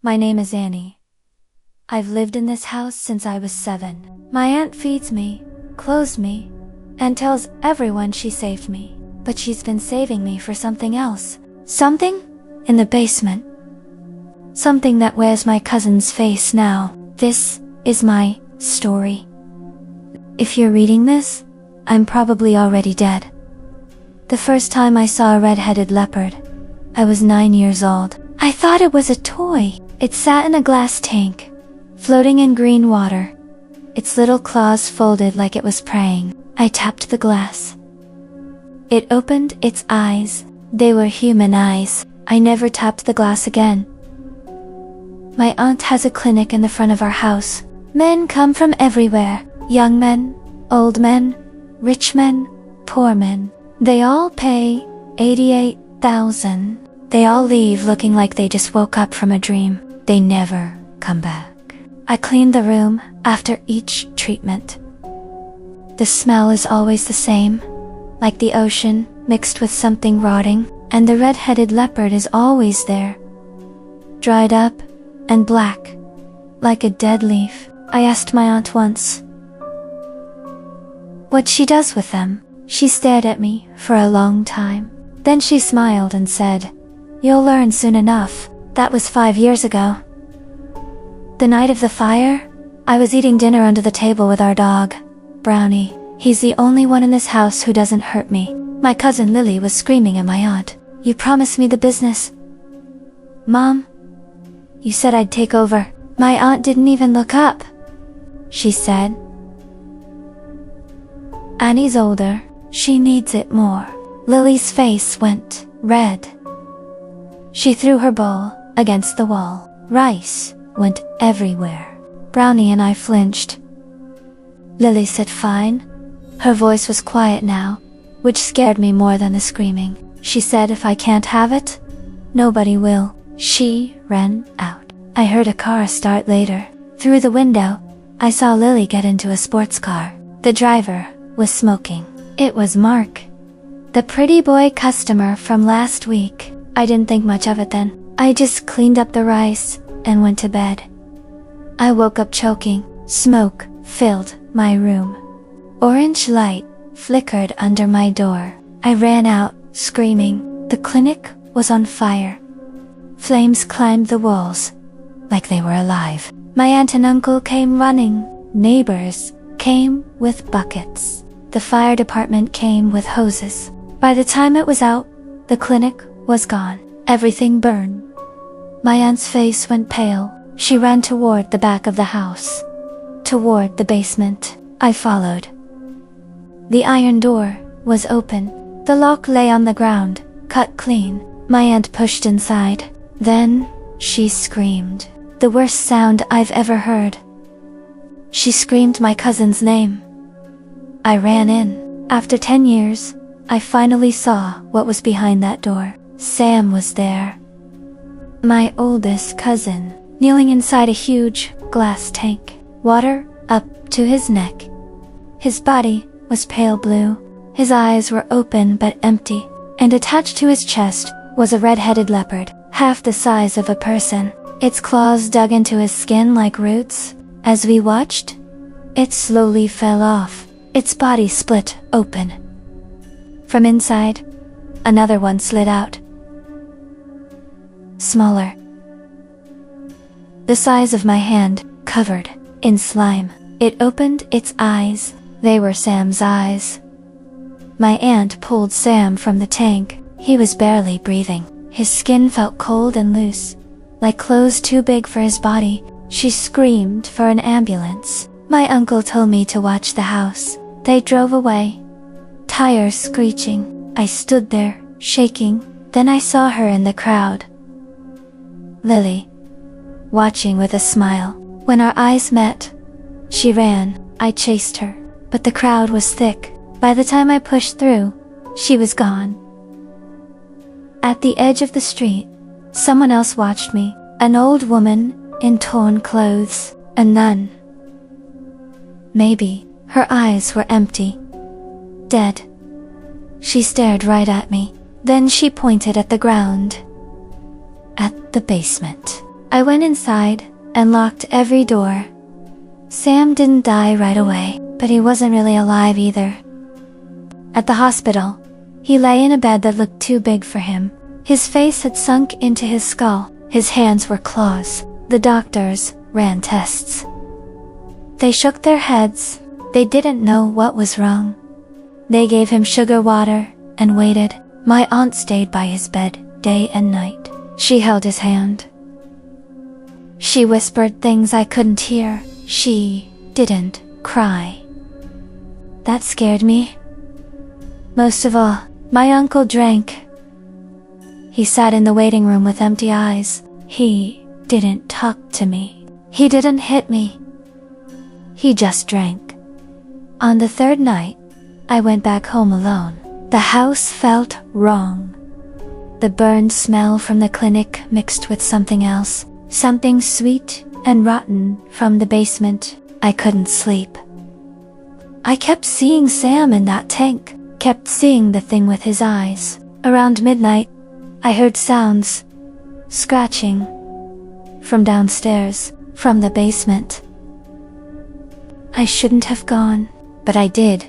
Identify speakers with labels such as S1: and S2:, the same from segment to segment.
S1: My name is Annie. I've lived in this house since I was 7. My aunt feeds me, clothes me, and tells everyone she saved me. But she's been saving me for something else. Something in the basement. Something that wears my cousin's face now. This is my story. If you're reading this, I'm probably already dead. The first time I saw a red-headed leopard, I was 9 years old. I thought it was a toy. It sat in a glass tank, floating in green water, its little claws folded like it was praying. I tapped the glass. It opened its eyes. They were human eyes. I never tapped the glass again. My aunt has a clinic in the front of our house. Men come from everywhere. Young men, old men, rich men, poor men. They all pay 88,000. They all leave looking like they just woke up from a dream. They never come back. I clean the room after each treatment. The smell is always the same, like the ocean mixed with something rotting, and the red-headed leopard is always there, dried up and black, like a dead leaf. I asked my aunt once what she does with them. She stared at me for a long time. Then she smiled and said, "You'll learn soon enough." That was 5 years ago. The night of the fire, I was eating dinner under the table with our dog, Brownie. He's the only one in this house who doesn't hurt me. My cousin Lily was screaming at my aunt. "You promised me the business. Mom, you said I'd take over." My aunt didn't even look up. She said, "Annie's older. She needs it more." Lily's face went red. She threw her bowl against the wall. Rice went everywhere. Brownie and I flinched. Lily said fine. Her voice was quiet now, which scared me more than the screaming. She said if I can't have it, nobody will. She ran out. I heard a car start later. Through the window, I saw Lily get into a sports car. The driver was smoking. It was Mark, the pretty boy customer from last week. I didn't think much of it then. I just cleaned up the rice and went to bed. I woke up choking. Smoke filled my room. Orange light flickered under my door. I ran out, screaming. The clinic was on fire. Flames climbed the walls, like they were alive. My aunt and uncle came running. Neighbors came with buckets. The fire department came with hoses. By the time it was out, the clinic was gone. Everything burned. My aunt's face went pale. She ran toward the back of the house, toward the basement. I followed. The iron door was open. The lock lay on the ground, cut clean. My aunt pushed inside. Then she screamed. The worst sound I've ever heard. She screamed my cousin's name. I ran in. After 10 years, I finally saw what was behind that door. Sam was there. My oldest cousin, kneeling inside a huge glass tank, water up to his neck. His body was pale blue. His eyes were open but empty, and attached to his chest was a red-headed leopard, half the size of a person. Its claws dug into his skin like roots. As we watched, it slowly fell off. Its body split open. From inside, another one slid out. Smaller. The size of my hand, covered in slime. It opened its eyes. They were Sam's eyes. My aunt pulled Sam from the tank. He was barely breathing. His skin felt cold and loose, like clothes too big for his body. She screamed for an ambulance. My uncle told me to watch the house. They drove away, tires screeching. I stood there, shaking. Then I saw her in the crowd. Lily, watching with a smile. When our eyes met, she ran. I chased her, but the crowd was thick. By the time I pushed through, she was gone. At the edge of the street, someone else watched me. An old woman in torn clothes. A nun. Maybe her eyes were empty. Dead. She stared right at me. Then she pointed at the ground. At the basement. I went inside and locked every door. Sam didn't die right away, but he wasn't really alive either. At the hospital, he lay in a bed that looked too big for him. His face had sunk into his skull. His hands were claws. The doctors ran tests. They shook their heads. They didn't know what was wrong. They gave him sugar water and waited. My aunt stayed by his bed day and night. She held his hand. She whispered things I couldn't hear. She didn't cry. That scared me. Most of all, my uncle drank. He sat in the waiting room with empty eyes. He didn't talk to me. He didn't hit me. He just drank. On the third night, I went back home alone. The house felt wrong. The burned smell from the clinic mixed with something else, something sweet and rotten from the basement. I couldn't sleep. I kept seeing Sam in that tank, kept seeing the thing with his eyes. Around midnight, I heard sounds, scratching, from downstairs, from the basement. I shouldn't have gone, but I did.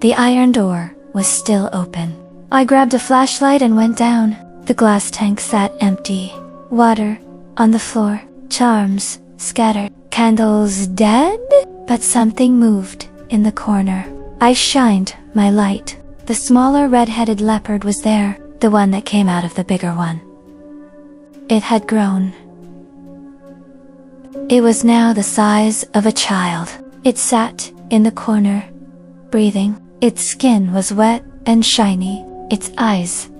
S1: The iron door was still open. I grabbed a flashlight and went down. The glass tank sat empty. Water on the floor, charms scattered, candles dead, but something moved in the corner. I shined my light. The smaller red-headed leopard was there, the one that came out of the bigger one. It had grown. It was now the size of a child. It sat in the corner, breathing. Its skin was wet and shiny. Its eyes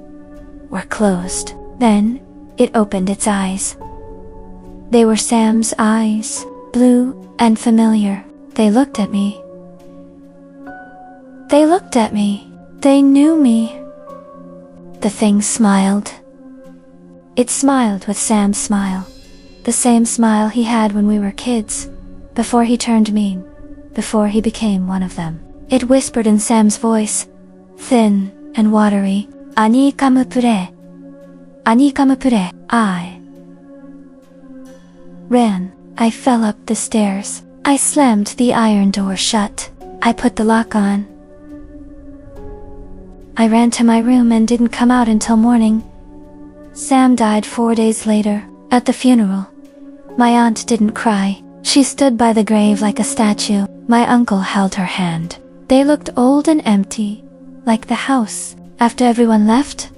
S1: were closed. Then, it opened its eyes. They were Sam's eyes, blue and familiar. They looked at me. They looked at me. They knew me. The thing smiled. It smiled with Sam's smile. The same smile he had when we were kids, before he turned mean, before he became one of them. It whispered in Sam's voice, thin and watery, "Ani kamu pure. Ani kamu pure." I ran. I fell up the stairs. I slammed the iron door shut. I put the lock on. I ran to my room and didn't come out until morning. Sam died 4 days later, at the funeral. My aunt didn't cry. She stood by the grave like a statue. My uncle held her hand. They looked old and empty, like the house. After everyone left,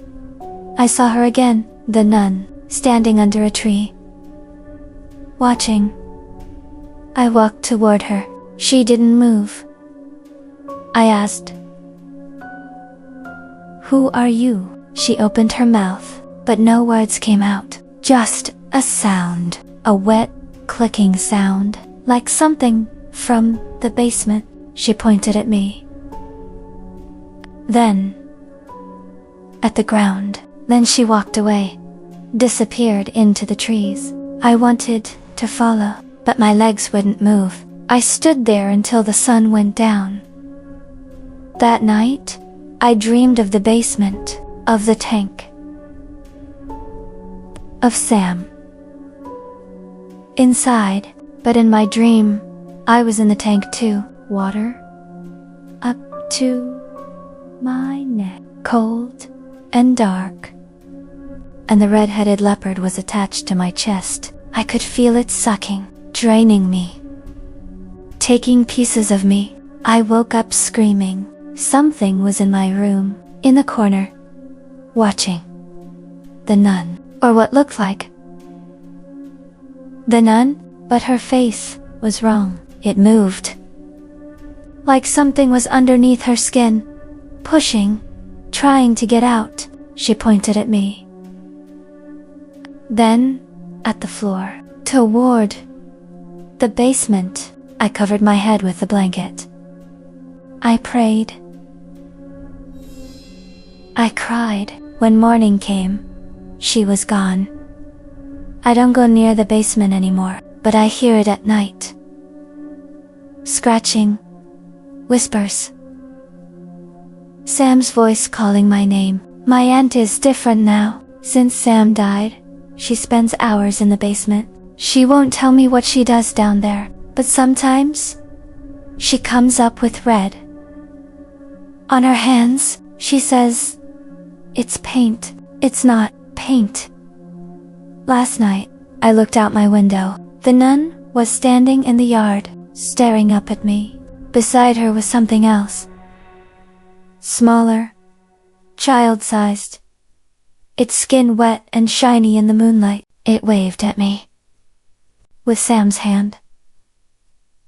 S1: I saw her again, the nun, standing under a tree, watching. I walked toward her. She didn't move. I asked, "Who are you?" She opened her mouth, but no words came out. Just a sound, a wet, clicking sound, like something from the basement. She pointed at me. Then, at the ground. Then she walked away, disappeared into the trees. I wanted to follow, but my legs wouldn't move. I stood there until the sun went down. That night, I dreamed of the basement, of the tank, of Sam. Inside, but in my dream, I was in the tank too. Water up to my neck, cold and dark. And the red-headed leopard was attached to my chest. I could feel it sucking, draining me, taking pieces of me. I woke up screaming. Something was in my room, in the corner, watching. The nun, or what looked like the nun, but her face was wrong. It moved, like something was underneath her skin, pushing, trying to get out. She pointed at me. Then, at the floor, toward the basement. I covered my head with the blanket. I prayed. I cried. When morning came, she was gone. I don't go near the basement anymore, but I hear it at night. Scratching, whispers. Sam's voice calling my name. My aunt is different now. Since Sam died, She spends hours in the basement. She won't tell me what she does down there, but sometimes she comes up with red on her hands. She says, "It's paint." It's not paint. Last night, I looked out my window. The nun was standing in the yard, staring up at me. Beside her was something else. Smaller, child-sized. Its skin wet and shiny in the moonlight. It waved at me with Sam's hand.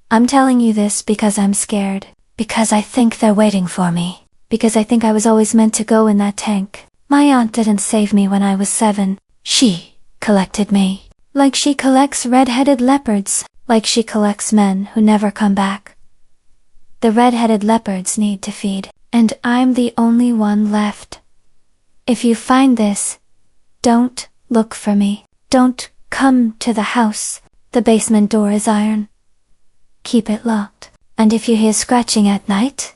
S1: I'm telling you this because I'm scared. Because I think they're waiting for me. Because I think I was always meant to go in that tank. My aunt didn't save me when I was 7. She collected me. Like she collects red-headed leopards. Like she collects men who never come back. The red-headed leopards need to feed. And I'm the only one left. If you find this, don't look for me. Don't come to the house. The basement door is iron. Keep it locked. And if you hear scratching at night,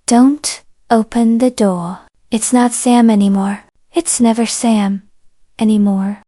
S1: don't open the door. It's not Sam anymore. It's never Sam anymore.